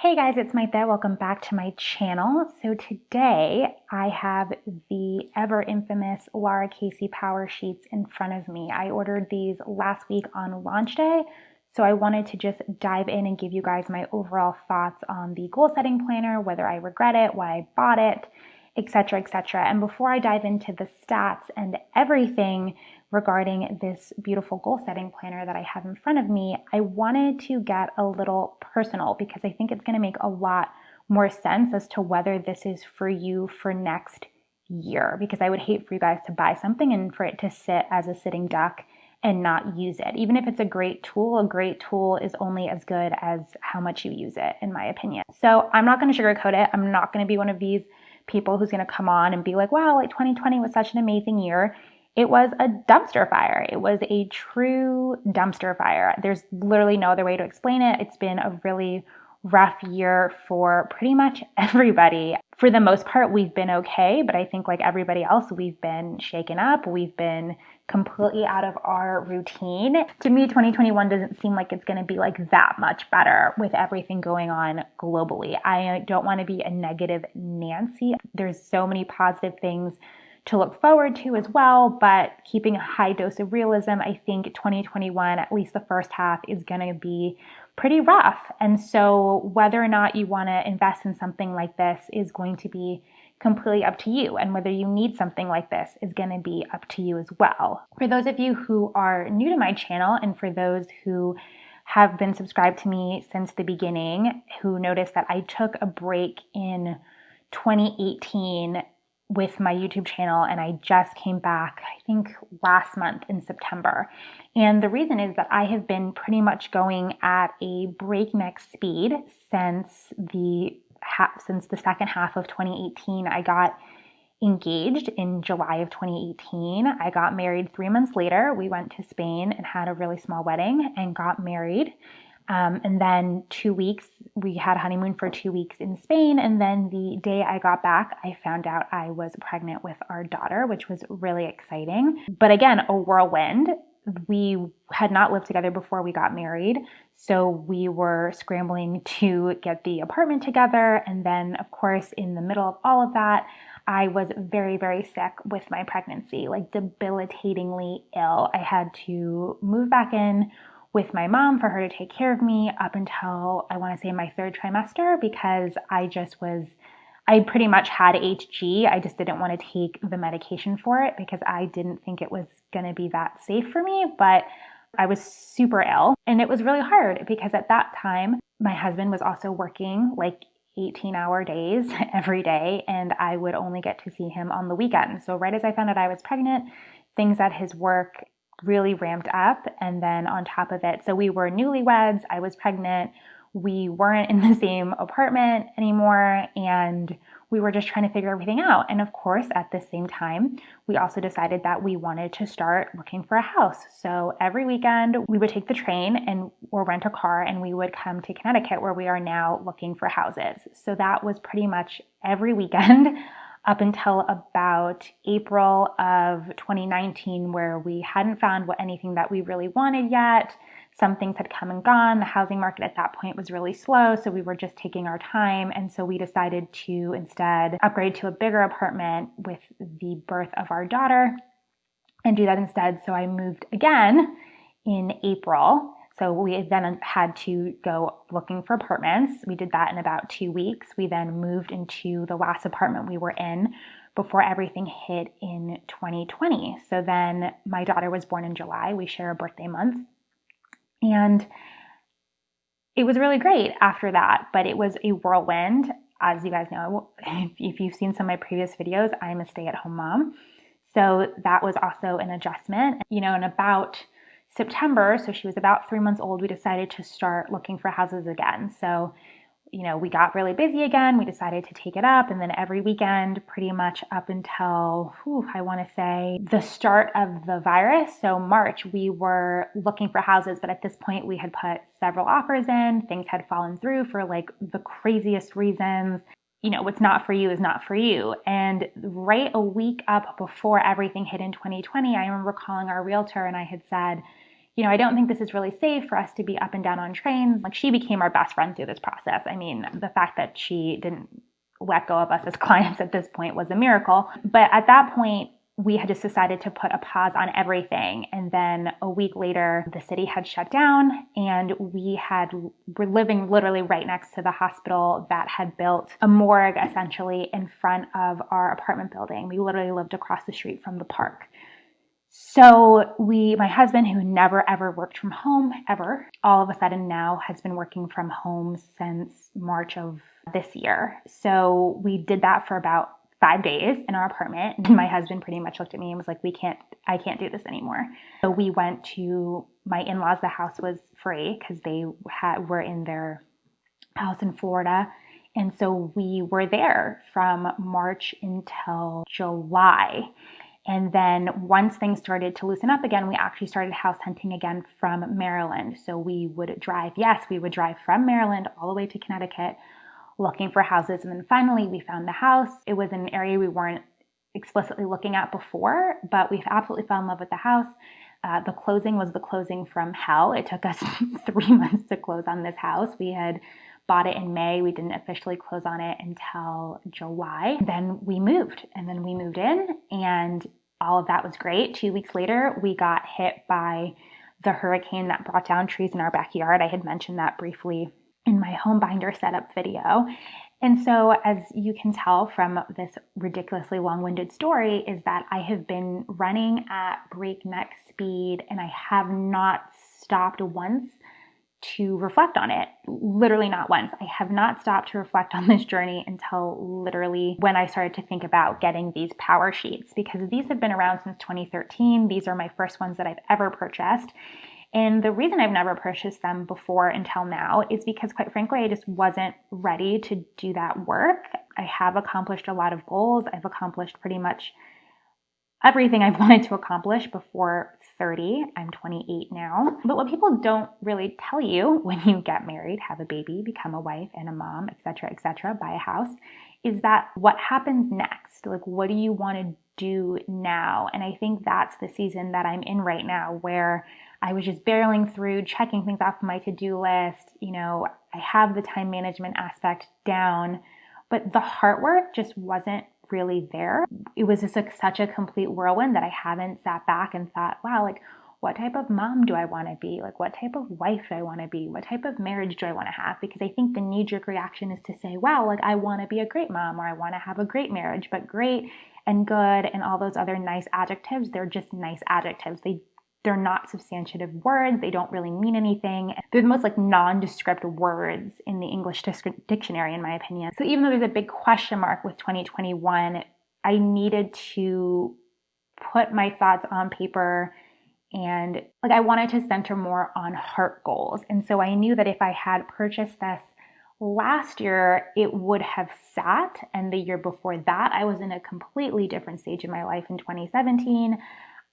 Hey guys, it's Maite. Welcome back to my channel. So today I have the ever infamous Laura Casey Powersheets in front of me. I ordered these last week on launch day, so I wanted to just dive in and give you guys my overall thoughts on the goal setting planner, whether I regret it, why I bought it, etc., etc. And before I dive into the stats and everything regarding this beautiful goal setting planner that I have in front of me, I wanted to get a little personal because I think it's going to make a lot more sense as to whether this is for you for next year, because I would hate for you guys to buy something and for it to sit as a sitting duck and not use it. Even if it's a great tool is only as good as how much you use it, in my opinion. So I'm not going to sugarcoat it. I'm not going to be one of these people who's going to come on and be like, wow, like 2020 was such an amazing year. It was a dumpster fire. It was a true dumpster fire. There's literally no other way to explain it. It's been a really rough year for pretty much everybody. For the most part, we've been okay, but I think like everybody else, we've been shaken up. We've been completely out of our routine. To me, 2021 doesn't seem like it's going to be like that much better with everything going on globally. I don't want to be a negative Nancy. There's so many positive things to look forward to as well, but keeping a high dose of realism, I think 2021, at least the first half, is going to be pretty rough. And so whether or not you want to invest in something like this is going to be completely up to you. And whether you need something like this is going to be up to you as well. For those of you who are new to my channel, and for those who have been subscribed to me since the beginning, who noticed that I took a break in 2018 with my YouTube channel, and I just came back, I think last month in September. And the reason is that I have been pretty much going at a breakneck speed since the second half of 2018. I got engaged in July of 2018. I got married 3 months later. We went to Spain and had a really small wedding and got married. And then 2 weeks, we had a honeymoon for 2 weeks in Spain. And then the day I got back, I found out I was pregnant with our daughter, which was really exciting. But again, a whirlwind. We had not lived together before we got married. So we were scrambling to get the apartment together. And then, of course, in the middle of all of that, I was very, very sick with my pregnancy, like debilitatingly ill. I had to move back in with my mom for her to take care of me up until, I want to say, my third trimester, because I pretty much had HG. I just didn't want to take the medication for it because I didn't think it was going to be that safe for me, but I was super ill. And it was really hard because at that time, my husband was also working like 18-hour days every day, and I would only get to see him on the weekend. So right as I found out I was pregnant, things at his work really ramped up. And then on top of it, so we were newlyweds, I was pregnant, we weren't in the same apartment anymore, and we were just trying to figure everything out. And of course, at the same time, we also decided that we wanted to start looking for a house. So every weekend we would take the train or rent a car, and we would come to Connecticut, where we are now, looking for houses. So that was pretty much every weekend up until about April of 2019, where we hadn't found anything that we really wanted yet. Some things had come and gone. The housing market at that point was really slow, so we were just taking our time. And so we decided to instead upgrade to a bigger apartment with the birth of our daughter and do that instead. So I moved again in April. So we then had to go looking for apartments. We did that in about 2 weeks. We then moved into the last apartment we were in before everything hit in 2020. So then my daughter was born in July. We share a birthday month. And it was really great after that, but it was a whirlwind. As you guys know, if you've seen some of my previous videos, I'm a stay-at-home mom. So that was also an adjustment. In about September, so she was about 3 months old, we decided to start looking for houses again. So, we got really busy again. We decided to take it up, and then every weekend, pretty much up until, I want to say, the start of the virus. So March, we were looking for houses, but at this point we had put several offers in. Things had fallen through for like the craziest reasons. What's not for you is not for you. And right a week up before everything hit in 2020, I remember calling our realtor and I had said, I don't think this is really safe for us to be up and down on trains. Like, she became our best friend through this process. I mean, the fact that she didn't let go of us as clients at this point was a miracle. But at that point, we had just decided to put a pause on everything. And then a week later, the city had shut down, and we're living literally right next to the hospital that had built a morgue essentially in front of our apartment building. We literally lived across the street from the park. So my husband, who never ever worked from home ever, all of a sudden now has been working from home since March of this year. So we did that for about 5 days in our apartment. And my husband pretty much looked at me and was like, I can't do this anymore. So we went to my in-laws. The house was free because they were in their house in Florida. And so we were there from March until July. And then once things started to loosen up again, we actually started house hunting again from Maryland. So we would drive from Maryland all the way to Connecticut looking for houses. And then finally we found the house. It was an area we weren't explicitly looking at before, but we absolutely fell in love with the house. The closing was the closing from hell. It took us 3 months to close on this house. We had bought it in May. We didn't officially close on it until July. Then we moved, and then we moved in, and all of that was great. 2 weeks later, we got hit by the hurricane that brought down trees in our backyard. I had mentioned that briefly in my home binder setup video. And so, as you can tell from this ridiculously long-winded story, is that I have been running at breakneck speed, and I have not stopped once to reflect on it. Literally not once. I have not stopped to reflect on this journey until literally when I started to think about getting these power sheets, because these have been around since 2013. These are my first ones that I've ever purchased. And the reason I've never purchased them before until now is because, quite frankly, I just wasn't ready to do that work. I have accomplished a lot of goals. I've accomplished pretty much everything I've wanted to accomplish before 30. I'm 28 now. But what people don't really tell you when you get married, have a baby, become a wife and a mom, etc., buy a house, is that what happens next? Like, what do you want to do now? And I think that's the season that I'm in right now, where I was just barreling through, checking things off my to-do list. I have the time management aspect down, but the heart work just wasn't really there. It was just such a complete whirlwind that I haven't sat back and thought, wow, like, what type of mom do I want to be? Like, what type of wife do I want to be? What type of marriage do I want to have? Because I think the knee-jerk reaction is to say, wow, like, I want to be a great mom, or I want to have a great marriage. But great and good and all those other nice adjectives, they're just nice adjectives. They're not substantive words. They don't really mean anything. They're the most nondescript words in the English dictionary, in my opinion. So even though there's a big question mark with 2021, I needed to put my thoughts on paper, and I wanted to center more on heart goals. And so I knew that if I had purchased this last year, it would have sat. And the year before that, I was in a completely different stage of my life in 2017.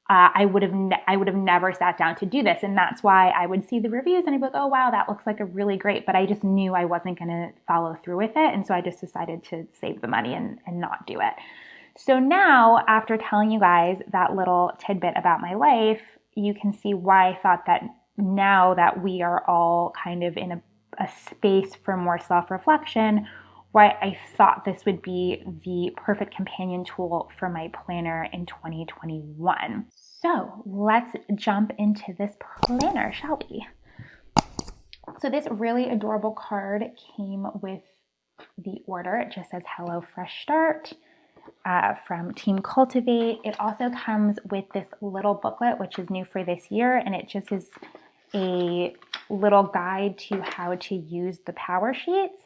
I would have never sat down to do this. And that's why I would see the reviews and I'd be like, oh, wow, that looks like a really great, but I just knew I wasn't going to follow through with it. And so I just decided to save the money and not do it. So now, after telling you guys that little tidbit about my life, you can see why I thought that now that we are all kind of in a space for more self-reflection, why I thought this would be the perfect companion tool for my planner in 2021. So let's jump into this planner, shall we? So this really adorable card came with the order. It just says, "Hello, Fresh Start," from Team Cultivate. It also comes with this little booklet, which is new for this year, and it just is a little guide to how to use the power sheets.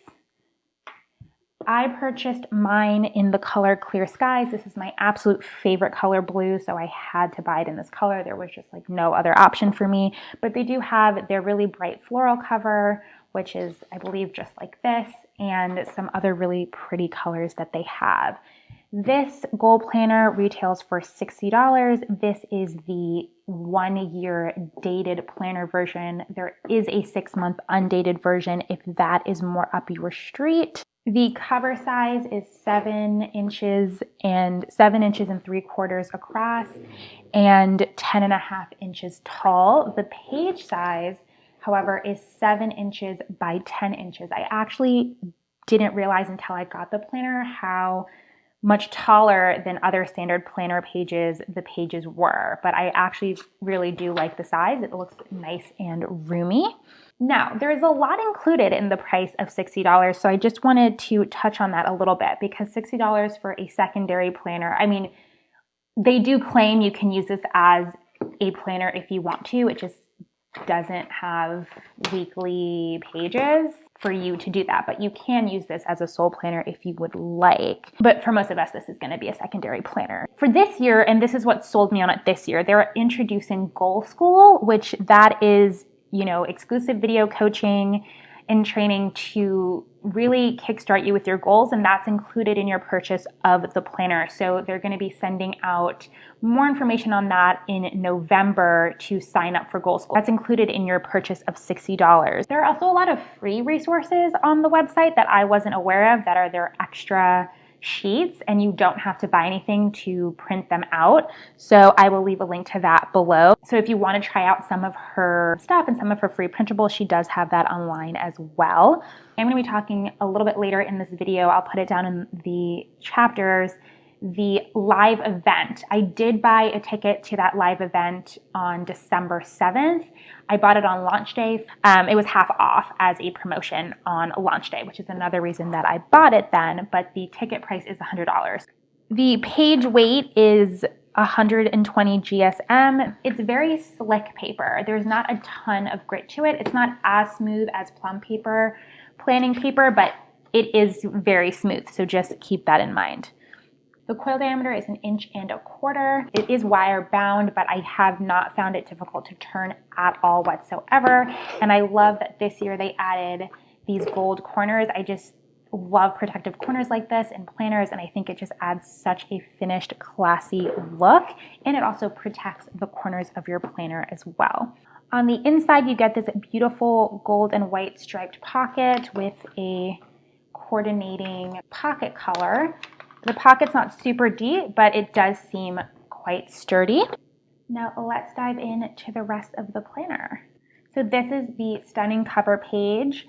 I purchased mine in the color Clear Skies. This is my absolute favorite color, blue, so I had to buy it in this color. There was just no other option for me. But they do have their really bright floral cover, which is, I believe, just like this, and some other really pretty colors that they have. This goal planner retails for $60. This is the 1-year dated planner version. There is a 6-month undated version if that is more up your street. The cover size is 7 inches and 7.75 inches across and 10.5 inches tall. The page size, however, is 7 inches by 10 inches. I actually didn't realize until I got the planner how much taller than other standard planner pages the pages were, but I actually really do like the size. It looks nice and roomy. Now, there's a lot included in the price of $60, so I just wanted to touch on that a little bit because $60 for a secondary planner, I mean, they do claim you can use this as a planner if you want to. It just doesn't have weekly pages for you to do that, but you can use this as a sole planner if you would like. But for most of us, this is going to be a secondary planner. For this year, and this is what sold me on it this year, they're introducing Goal School, which that is, exclusive video coaching and training to really kickstart you with your goals, and that's included in your purchase of the planner. So they're going to be sending out more information on that in November to sign up for Goal School. That's included in your purchase of $60. There are also a lot of free resources on the website that I wasn't aware of that are their extra sheets, and you don't have to buy anything to print them out. So I will leave a link to that below. So if you want to try out some of her stuff and some of her free printables, she does have that online as well. I'm going to be talking a little bit later in this video. I'll put it down in the chapters. The live event. I did buy a ticket to that live event on December 7th. I bought it on launch day. It was half off as a promotion on launch day, which is another reason that I bought it then, but the ticket price is $100. The page weight is 120 GSM. It's very slick paper. There's not a ton of grit to it. It's not as smooth as plum paper, planning paper, but it is very smooth, so just keep that in mind. The coil diameter is 1.25 inches. It is wire bound, but I have not found it difficult to turn at all whatsoever. And I love that this year they added these gold corners. I just love protective corners like this in planners, and I think it just adds such a finished, classy look. And it also protects the corners of your planner as well. On the inside, you get this beautiful gold and white striped pocket with a coordinating pocket color. The pocket's not super deep, but it does seem quite sturdy. Now let's dive into the rest of the planner. So this is the stunning cover page.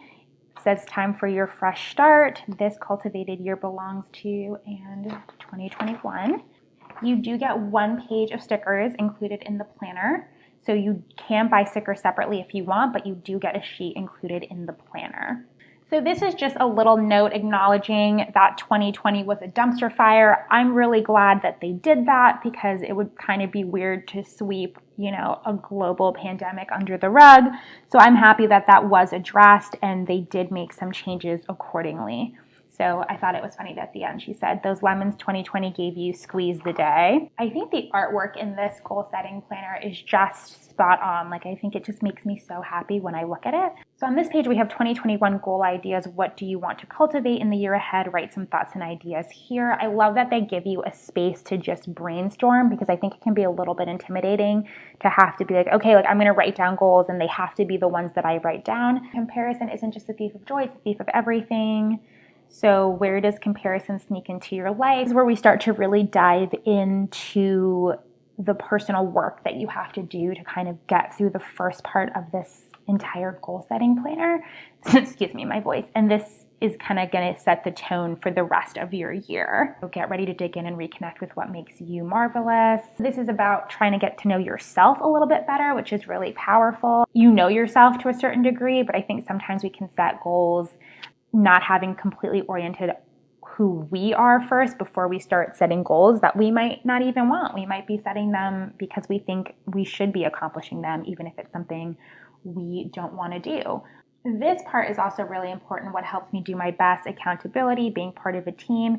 It says time for your fresh start. This cultivated year belongs to and 2021. You do get 1 page of stickers included in the planner. So you can buy stickers separately if you want, but you do get a sheet included in the planner. So this is just a little note acknowledging that 2020 was a dumpster fire. I'm really glad that they did that because it would kind of be weird to sweep, a global pandemic under the rug. So I'm happy that that was addressed and they did make some changes accordingly. So I thought it was funny that at the end she said, those lemons 2020 gave you squeeze the day. I think the artwork in this goal setting planner is just spot on. I think it just makes me so happy when I look at it. So on this page, we have 2021 goal ideas. What do you want to cultivate in the year ahead? Write some thoughts and ideas here. I love that they give you a space to just brainstorm because I think it can be a little bit intimidating to have to be okay, I'm going to write down goals and they have to be the ones that I write down. Comparison isn't just the thief of joy, it's the thief of everything. So where does comparison sneak into your life? This is where we start to really dive into the personal work that you have to do to kind of get through the first part of this entire goal setting planner. Excuse me, my voice. And this is kind of going to set the tone for the rest of your year. So get ready to dig in and reconnect with what makes you marvelous. This is about trying to get to know yourself a little bit better, which is really powerful. You know yourself to a certain degree, but I think sometimes we can set goals not having completely oriented who we are first before we start setting goals that we might not even want. We might be setting them because we think we should be accomplishing them, even if it's something we don't want to do. This part is also really important. What helps me do my best, accountability, being part of a team.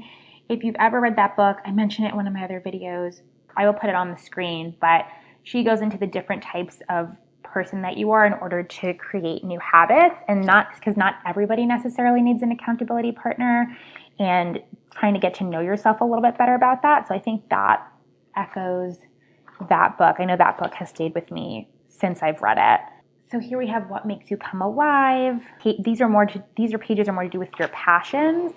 If you've ever read that book, I mentioned it in one of my other videos. I will put it on the screen, but she goes into the different types of person that you are in order to create new habits, and not because not everybody necessarily needs an accountability partner, and trying to get to know yourself a little bit better about that. So I think that echoes that book. I know that book has stayed with me since I've read it. So here we have what makes you come alive. These pages are more to do with your passions.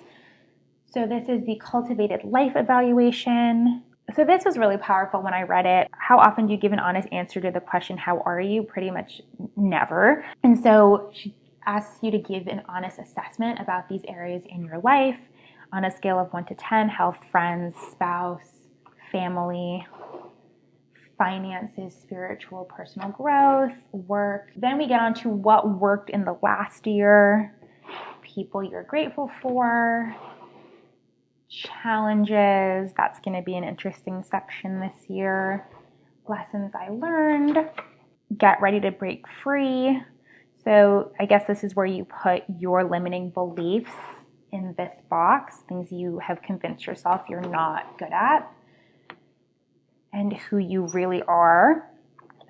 So this is the Cultivated Life Evaluation. So this was really powerful when I read it. How often do you give an honest answer to the question, how are you? Pretty much never. And so she asks you to give an honest assessment about these areas in your life on a scale of 1 to 10, health, friends, spouse, family, finances, spiritual, personal growth, work. Then we get on to what worked in the last year, people you're grateful for, challenges. That's going to be an interesting section this year. Lessons I learned. Get ready to break free. So I guess this is where you put your limiting beliefs in this box, things you have convinced yourself you're not good at, and who you really are.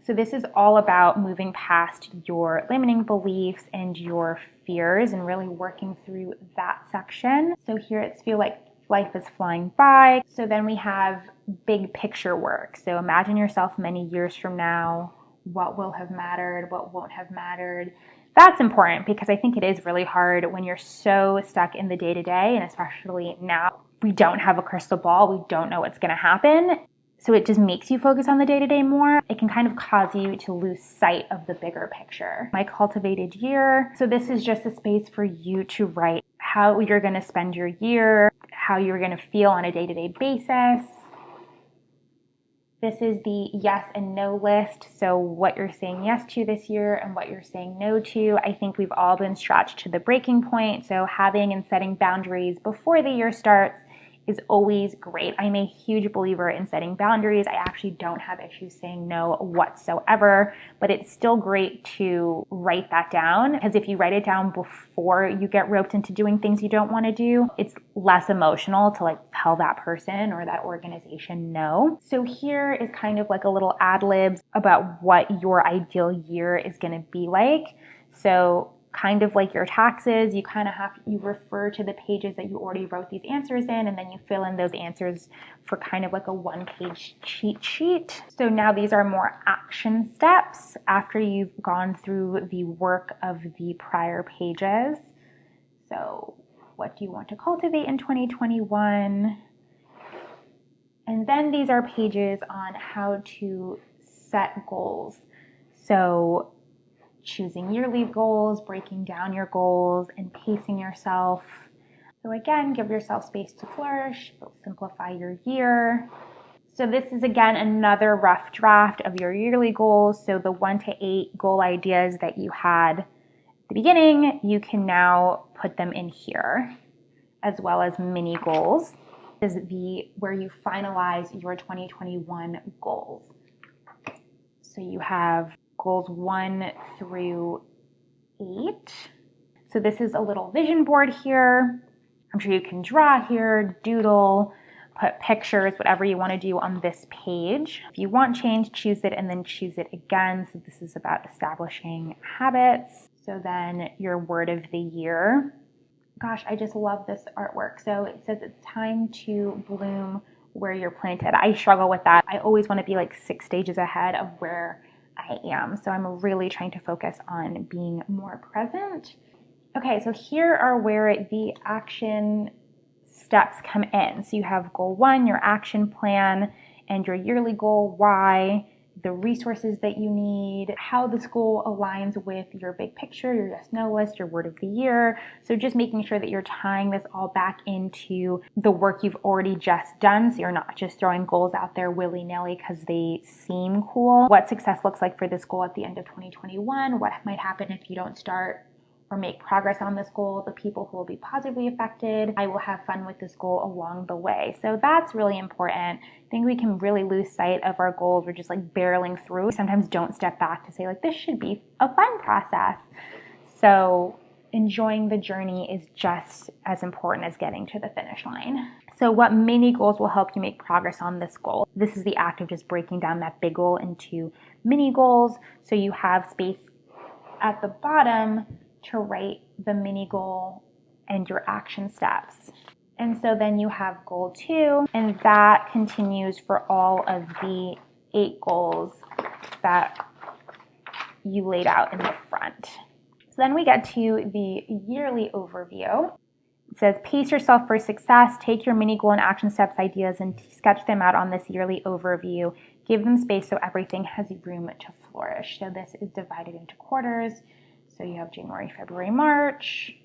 So this is all about moving past your limiting beliefs and your fears and really working through that section. So here it's feel like life is flying by. So then we have big picture work. So imagine yourself many years from now. What will have mattered? What won't have mattered? That's important because I think it is really hard when you're so stuck in the day-to-day, and especially now, we don't have a crystal ball. We don't know what's going to happen. So it just makes you focus on the day-to-day more. It can kind of cause you to lose sight of the bigger picture. My cultivated year. So this is just a space for you to write how you're going to spend your year, how you're going to feel on a day-to-day basis. This is the yes and no list. So what you're saying yes to this year and what you're saying no to. I think we've all been stretched to the breaking point. So having and setting boundaries before the year starts is always great. I'm a huge believer in setting boundaries. I actually don't have issues saying no whatsoever, but it's still great to write that down, because if you write it down before you get roped into doing things you don't want to do, it's less emotional to like tell that person or that organization no. So here is kind of like a little ad libs about what your ideal year is going to be like. So kind of like your taxes, you refer to the pages that you already wrote these answers in, and then you fill in those answers for kind of like a one-page cheat sheet. So now these are more action steps after you've gone through the work of the prior pages. So what do you want to cultivate in 2021? And then these are pages on how to set goals. So choosing yearly goals, breaking down your goals, and pacing yourself. So again, give yourself space to flourish, simplify your year. So this is again another rough draft of your yearly goals. So the 1 to 8 goal ideas that you had at the beginning, you can now put them in here, as well as mini goals. This is where you finalize your 2021 goals. So you have goals 1 through 8. So this is a little vision board here. I'm sure you can draw here, doodle, put pictures, whatever you want to do on this page. If you want change, choose it and then choose it again. So this is about establishing habits. So then your word of the year. Gosh, I just love this artwork. So it says it's time to bloom where you're planted. I struggle with that. I always want to be like 6 stages ahead of where I am. So I'm really trying to focus on being more present. Okay, so here are where the action steps come in. So you have goal 1, your action plan, and your yearly goal, why, the resources that you need, how this goal aligns with your big picture, your yes no list, your word of the year. So just making sure that you're tying this all back into the work you've already just done. So you're not just throwing goals out there willy-nilly because they seem cool. What success looks like for this goal at the end of 2021, what might happen if you don't start or make progress on this goal, the people who will be positively affected. I will have fun with this goal along the way. So that's really important. I think we can really lose sight of our goals. We're just like barreling through. Sometimes don't step back to say like, this should be a fun process. So enjoying the journey is just as important as getting to the finish line. So what mini goals will help you make progress on this goal? This is the act of just breaking down that big goal into mini goals. So you have space at the bottom to write the mini goal and your action steps. And so then you have goal 2, and that continues for all of the 8 goals that you laid out in the front. So then we get to the yearly overview. It says, pace yourself for success, take your mini goal and action steps ideas and sketch them out on this yearly overview. Give them space so everything has room to flourish. So this is divided into quarters. So you have January, February, March,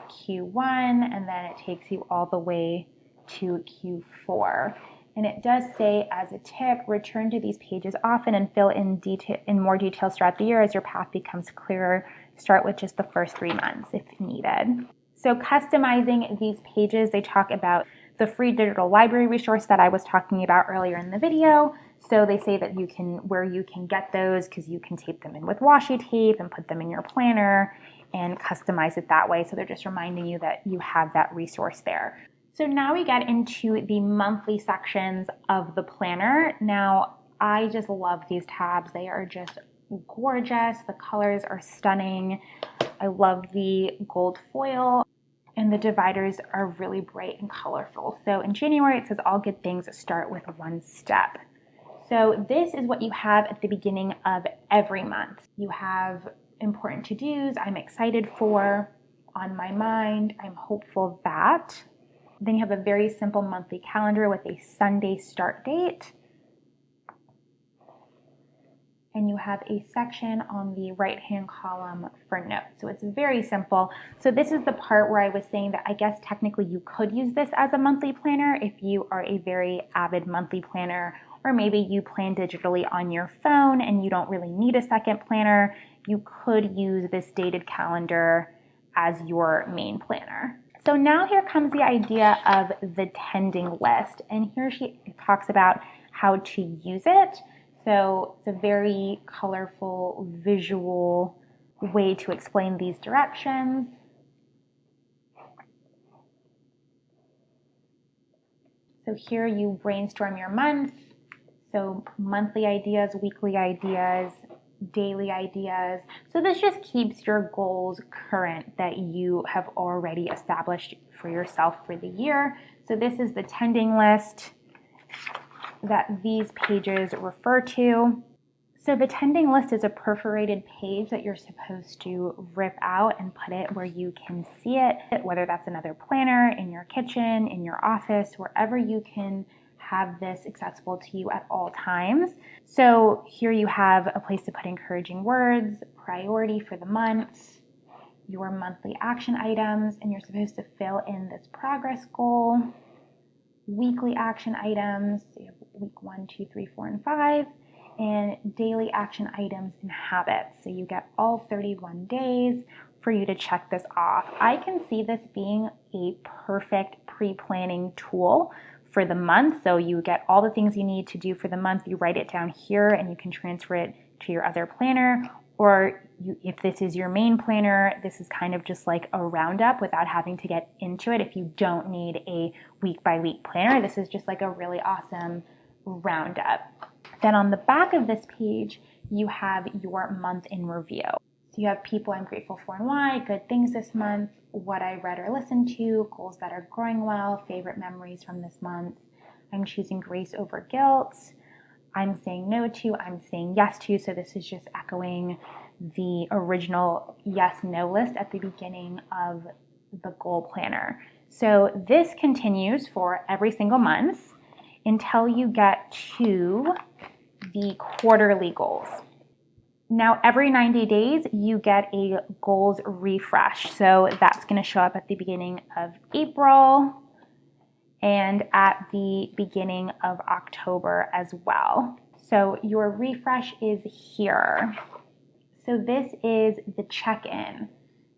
Q1, and then it takes you all the way to Q4. And it does say, as a tip, return to these pages often and fill in more details throughout the year as your path becomes clearer. Start with just the first 3 months if needed. So customizing these pages, they talk about the free digital library resource that I was talking about earlier in the video. So they say that where you can get those, because you can tape them in with washi tape and put them in your planner and customize it that way. So they're just reminding you that you have that resource there. So now we get into the monthly sections of the planner. Now, I just love these tabs. They are just gorgeous. The colors are stunning. I love the gold foil, and the dividers are really bright and colorful. So in January, it says all good things start with one step. So this is what you have at the beginning of every month. You have important to-dos, I'm excited for, on my mind, I'm hopeful that. Then you have a very simple monthly calendar with a Sunday start date. And you have a section on the right-hand column for notes. So it's very simple. So this is the part where I was saying that I guess technically you could use this as a monthly planner if you are a very avid monthly planner, or maybe you plan digitally on your phone and you don't really need a second planner. You could use this dated calendar as your main planner. So now here comes the idea of the tending list. And here she talks about how to use it. So it's a very colorful, visual way to explain these directions. So here you brainstorm your month. So monthly ideas, weekly ideas, daily ideas. So this just keeps your goals current that you have already established for yourself for the year. So this is the tending list that these pages refer to. So the tending list is a perforated page that you're supposed to rip out and put it where you can see it, whether that's another planner, in your kitchen, in your office, wherever you can have this accessible to you at all times. So here you have a place to put encouraging words, priority for the month, your monthly action items, and you're supposed to fill in this progress goal, weekly action items, so you have week 1, 2, 3, 4, and 5, and daily action items and habits. So you get all 31 days for you to check this off. I can see this being a perfect pre-planning tool for the month. So you get all the things you need to do for the month, you write it down here and you can transfer it to your other planner. Or if this is your main planner, this is kind of just like a roundup without having to get into it. If you don't need a week by week planner, this is just like a really awesome roundup. Then on the back of this page, you have your month in review. So you have people I'm grateful for and why, good things this month, what I read or listened to, goals that are growing well, favorite memories from this month. I'm choosing grace over guilt. I'm saying no to, I'm saying yes to. So this is just echoing the original yes-no list at the beginning of the goal planner. So this continues for every single month until you get to the quarterly goals. Now, every 90 days, you get a goals refresh. So that's going to show up at the beginning of April and at the beginning of October as well. So your refresh is here. So this is the check-in.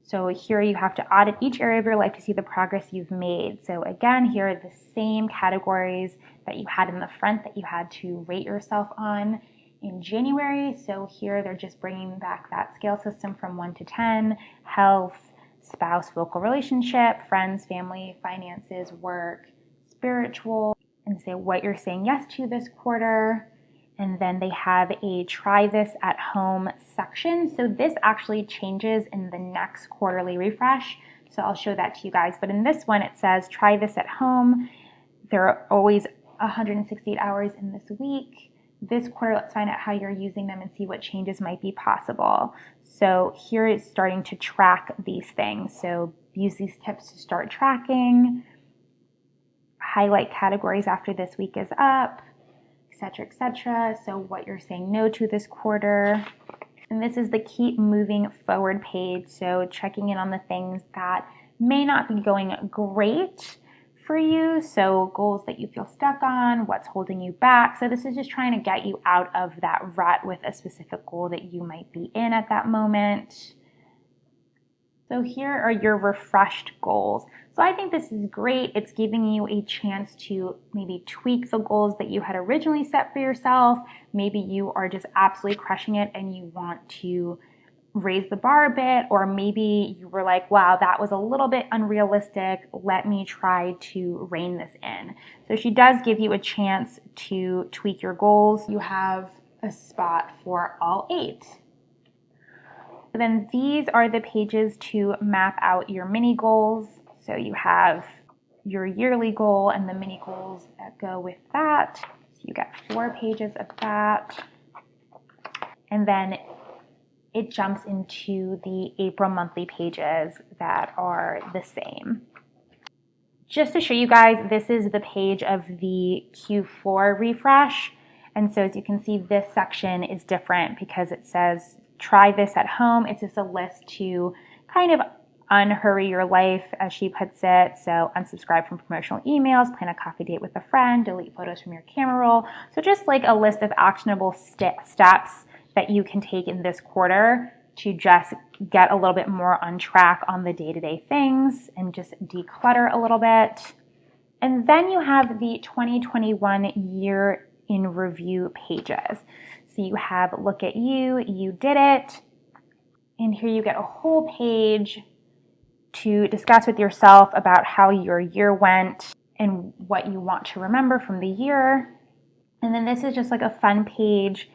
So here you have to audit each area of your life to see the progress you've made. So again, here are the same categories that you had in the front that you had to rate yourself on in January. So here they're just bringing back that scale system from 1 to 10, health, spouse, vocal relationship, friends, family, finances, work, spiritual, and say what you're saying yes to this quarter. And then they have a try this at home section. So this actually changes in the next quarterly refresh. So I'll show that to you guys. But in this one, it says try this at home. There are always 168 hours in this week. This quarter, let's find out how you're using them and see what changes might be possible. So here is starting to track these things. So use these tips to start tracking, highlight categories after this week is up, etc., etc. So what you're saying no to this quarter. And this is the keep moving forward page. So checking in on the things that may not be going great for you. So goals that you feel stuck on, what's holding you back. So this is just trying to get you out of that rut with a specific goal that you might be in at that moment. So here are your refreshed goals. So I think this is great. It's giving you a chance to maybe tweak the goals that you had originally set for yourself. Maybe you are just absolutely crushing it and you want to raise the bar a bit, or maybe you were like, wow, that was a little bit unrealistic. Let me try to rein this in. So she does give you a chance to tweak your goals. You have a spot for all 8. Then these are the pages to map out your mini goals. So you have your yearly goal and the mini goals that go with that. So you get 4 pages of that. And then it jumps into the April monthly pages that are the same. Just to show you guys, this is the page of the Q4 refresh. And so as you can see, this section is different because it says, try this at home. It's just a list to kind of unhurry your life, as she puts it. So unsubscribe from promotional emails, plan a coffee date with a friend, delete photos from your camera roll. So just like a list of actionable steps that you can take in this quarter to just get a little bit more on track on the day-to-day things and just declutter a little bit. And then you have the 2021 year in review pages. So you have look at you, you did it. And here you get a whole page to discuss with yourself about how your year went and what you want to remember from the year. And then this is just like a fun page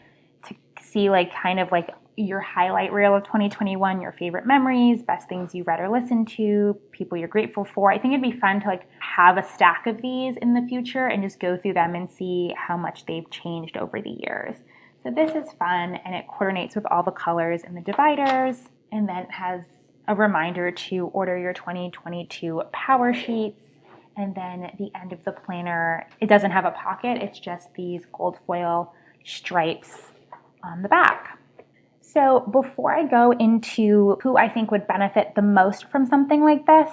to see like kind of like your highlight reel of 2021, your favorite memories, best things you read or listened to, people you're grateful for. I think it'd be fun to like have a stack of these in the future and just go through them and see how much they've changed over the years. So this is fun and it coordinates with all the colors and the dividers, and then it has a reminder to order your 2022 power sheets. And then at the end of the planner, it doesn't have a pocket, it's just these gold foil stripes on the back. So before I go into who I think would benefit the most from something like this,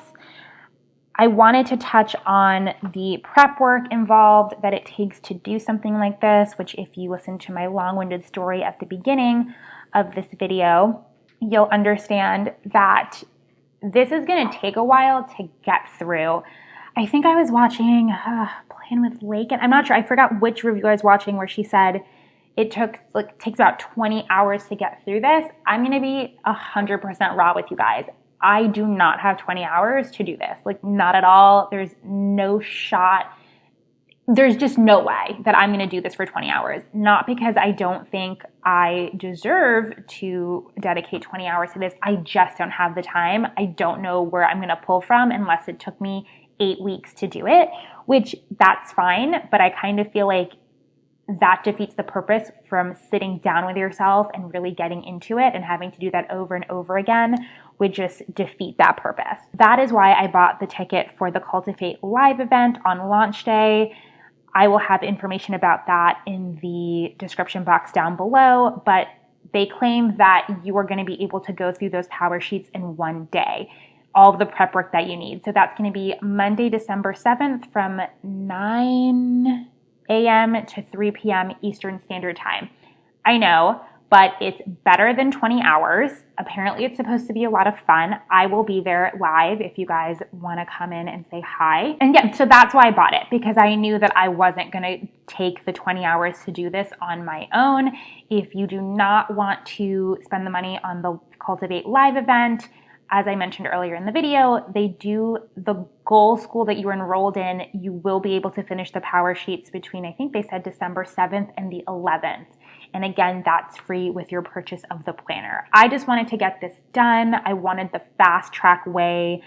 I wanted to touch on the prep work involved that it takes to do something like this, which if you listen to my long-winded story at the beginning of this video, you'll understand that this is going to take a while to get through. I think I was watching Plan with Lake, and I'm not sure, I forgot which review I was watching where she said it takes about 20 hours to get through this. I'm going to be 100% raw with you guys. I do not have 20 hours to do this. Like, not at all. There's no shot. There's just no way that I'm going to do this for 20 hours. Not because I don't think I deserve to dedicate 20 hours to this. I just don't have the time. I don't know where I'm going to pull from unless it took me 8 weeks to do it, which that's fine. But I kind of feel like that defeats the purpose from sitting down with yourself and really getting into it, and having to do that over and over again would just defeat that purpose. That is why I bought the ticket for the Cultivate live event on launch day. I will have information about that in the description box down below, but they claim that you are going to be able to go through those power sheets in one day, all of the prep work that you need. So that's going to be Monday, December 7th from 9 a.m. to 3 p.m. Eastern Standard Time. I know, but it's better than 20 hours. Apparently it's supposed to be a lot of fun. I will be there live if you guys want to come in and say hi. And yeah, so that's why I bought it, because I knew that I wasn't going to take the 20 hours to do this on my own. If you do not want to spend the money on the Cultivate live event, as I mentioned earlier in the video, they do the goal school that you enrolled in. You will be able to finish the power sheets between, I think they said December 7th and the 11th. And again, that's free with your purchase of the planner. I just wanted to get this done. I wanted the fast track way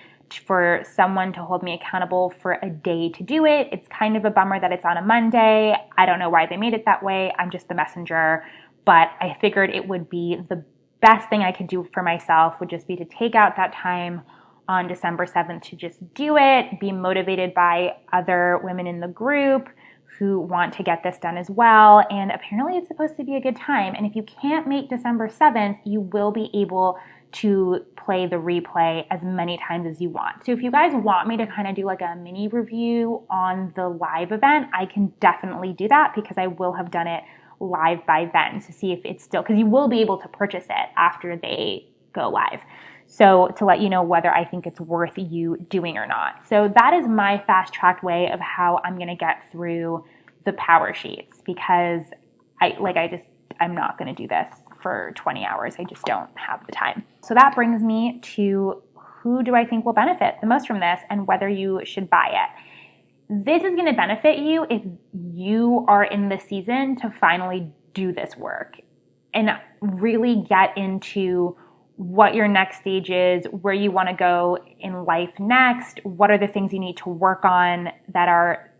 for someone to hold me accountable for a day to do it. It's kind of a bummer that it's on a Monday. I don't know why they made it that way. I'm just the messenger, but I figured it would be the best thing I could do for myself would just be to take out that time on December 7th to just do it, be motivated by other women in the group who want to get this done as well. And apparently it's supposed to be a good time. And if you can't make December 7th, you will be able to play the replay as many times as you want. So if you guys want me to kind of do like a mini review on the live event, I can definitely do that because I will have done it live by then to see if it's still, because you will be able to purchase it after they go live. So to let you know whether I think it's worth you doing or not. So that is my fast tracked way of how I'm going to get through the power sheets because I'm not going to do this for 20 hours. I just don't have the time. So that brings me to who do I think will benefit the most from this and whether you should buy it. This is going to benefit you if you are in the season to finally do this work and really get into what your next stage is, where you want to go in life next, what are the things you need to work on that are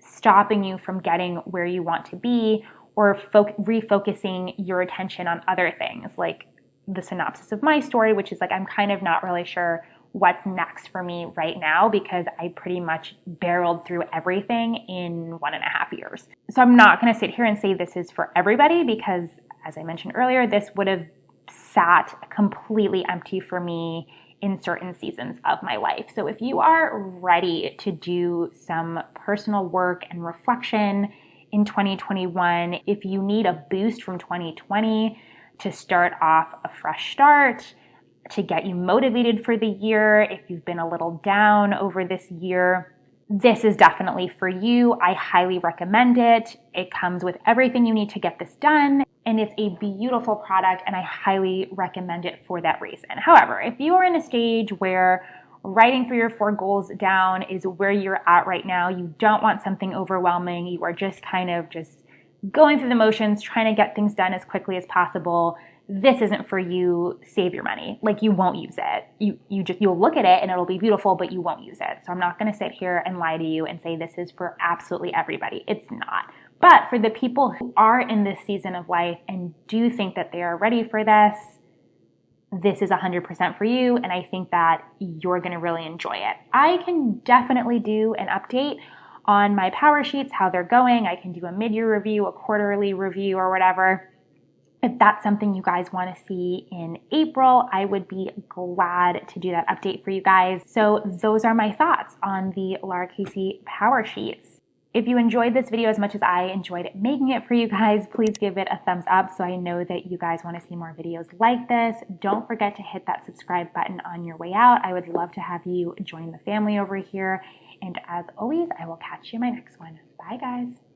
stopping you from getting where you want to be, or refocusing your attention on other things, like the synopsis of my story, which is like, I'm kind of not really sure what's next for me right now because I pretty much barreled through everything in 1.5 years. So I'm not going to sit here and say this is for everybody because, as I mentioned earlier, this would have sat completely empty for me in certain seasons of my life. So if you are ready to do some personal work and reflection in 2021, if you need a boost from 2020 to start off a fresh start, to get you motivated for the year, if you've been a little down over this year, this is definitely for you. I highly recommend it. It comes with everything you need to get this done. And it's a beautiful product, and I highly recommend it for that reason. However, if you are in a stage where writing 3 or 4 goals down is where you're at right now, you don't want something overwhelming, you are just kind of just going through the motions, trying to get things done as quickly as possible, this isn't for you. Save your money. Like, you won't use it. You'll look at it and it'll be beautiful, but you won't use it. So I'm not going to sit here and lie to you and say this is for absolutely everybody. It's not. But for the people who are in this season of life and do think that they are ready for this is 100% for you. And I think that you're going to really enjoy it. I can definitely do an update on my power sheets, how they're going. I can do a mid-year review, a quarterly review, or whatever. If that's something you guys want to see in April, I would be glad to do that update for you guys. So those are my thoughts on the Lara Casey power sheets. If you enjoyed this video as much as I enjoyed making it for you guys, please give it a thumbs up so I know that you guys want to see more videos like this. Don't forget to hit that subscribe button on your way out. I would love to have you join the family over here. And as always, I will catch you in my next one. Bye, guys.